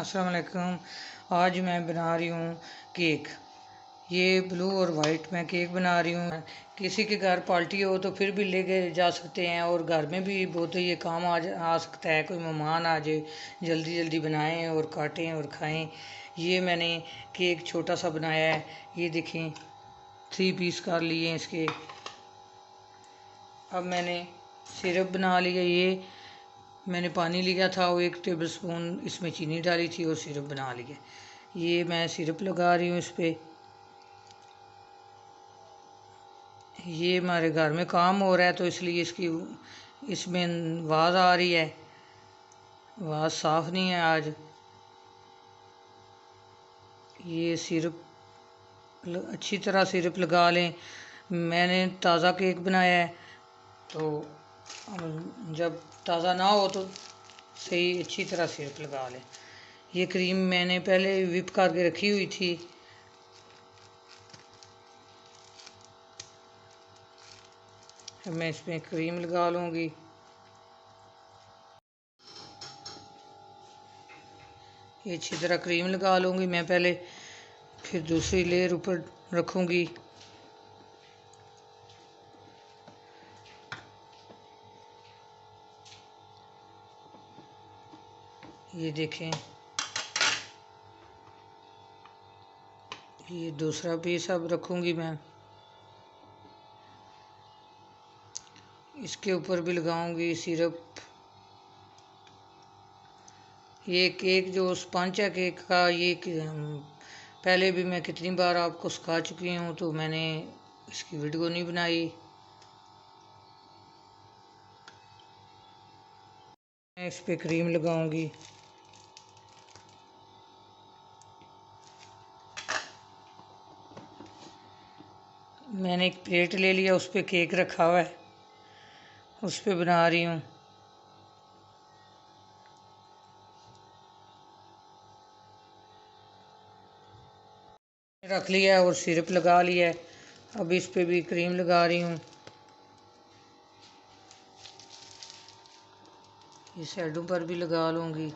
अस्सलाम वालेकुम। आज मैं बना रही हूँ केक। ये ब्लू और वाइट मैं केक बना रही हूँ। किसी के घर पार्टी हो तो फिर भी लेके जा सकते हैं, और घर में भी बहुत ये काम आ सकता है। कोई मेहमान आ जाए, जल्दी जल्दी बनाएं और काटें और खाएं। ये मैंने केक छोटा सा बनाया है। ये देखें, 3 पीस कर लिए इसके। अब मैंने सिरप बना लिया। ये मैंने पानी लिया था, वो 1 टेबलस्पून इसमें चीनी डाली थी और सिरप बना लिया। ये मैं सिरप लगा रही हूँ इस पर। ये हमारे घर में काम हो रहा है तो इसलिए इसमें आवाज़ आ रही है। आवाज़ साफ़ नहीं है आज। ये सिरप अच्छी तरह सिरप लगा लें। मैंने ताज़ा केक बनाया है, तो जब ताज़ा ना हो तो सही अच्छी तरह सिरप लगा लें। ये क्रीम मैंने पहले विप करके रखी हुई थी। अब मैं इसमें क्रीम लगा लूँगी। ये अच्छी तरह क्रीम लगा लूँगी मैं पहले, फिर दूसरी लेयर ऊपर रखूँगी। ये देखें, ये दूसरा पीस अब रखूँगी मैं। इसके ऊपर भी लगाऊंगी सिरप। ये केक जो स्पंज है केक का, ये पहले भी मैं कितनी बार आपको सिखा चुकी हूँ, तो मैंने इसकी वीडियो नहीं बनाई। मैं इस पे क्रीम लगाऊंगी। मैंने एक प्लेट ले लिया, उस पे केक रखा हुआ है, उस पे बना रही हूँ। रख लिया है और सिरप लगा लिया है। अब इस पे भी क्रीम लगा रही हूँ। ये साइडों पर भी लगा लूँगी।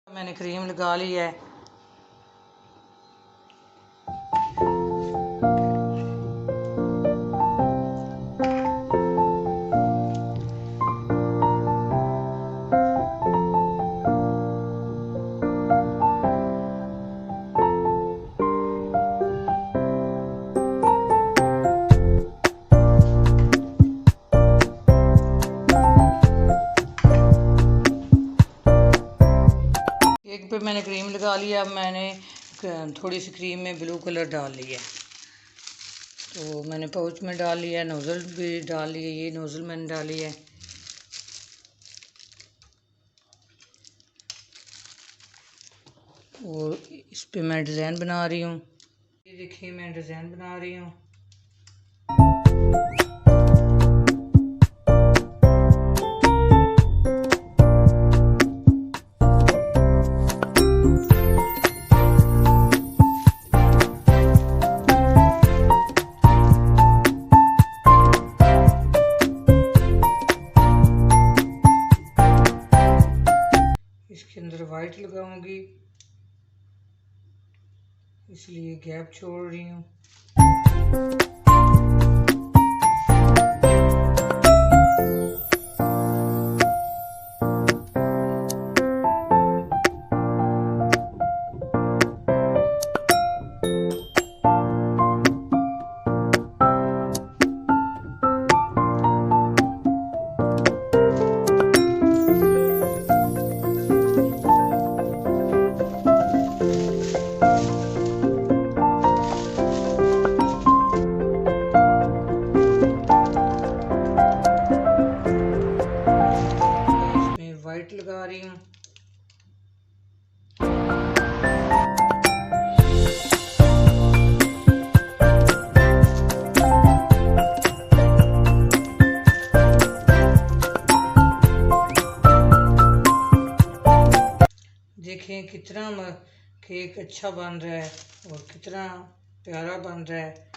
मैंने क्रीम लगा ली है। केक पे मैंने क्रीम लगा लिया। अब मैंने थोड़ी सी क्रीम में ब्लू कलर डाल लिया, तो मैंने पाउच में डाल लिया। नोज़ल भी डाल लिया, ये नोज़ल मैंने डाली है। और इस पे मैं डिज़ाइन बना रही हूँ। ये देखिए, मैं डिज़ाइन बना रही हूँ। इसके अंदर वाइट लगाऊंगी, इसलिए गैप छोड़ रही हूँ। देखें कितना केक अच्छा बन रहा है और कितना प्यारा बन रहा है।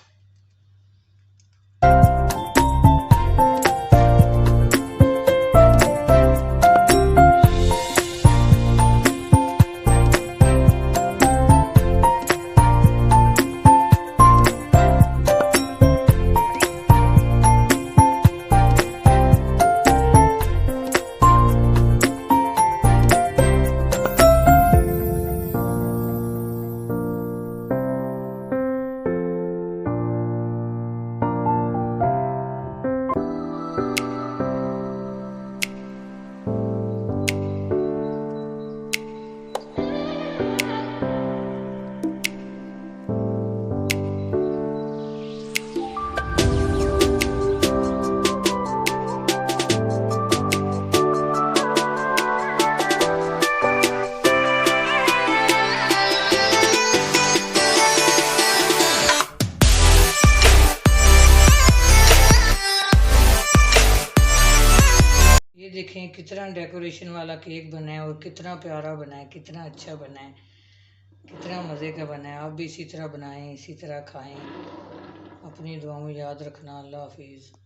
ये देखें कितना डेकोरेशन वाला केक बना है और कितना प्यारा बना है, कितना अच्छा बना है, कितना मज़े का बना है। आप भी इसी तरह बनाएं, इसी तरह खाएं। अपनी दुआओं में याद रखना। अल्लाह हाफिज़।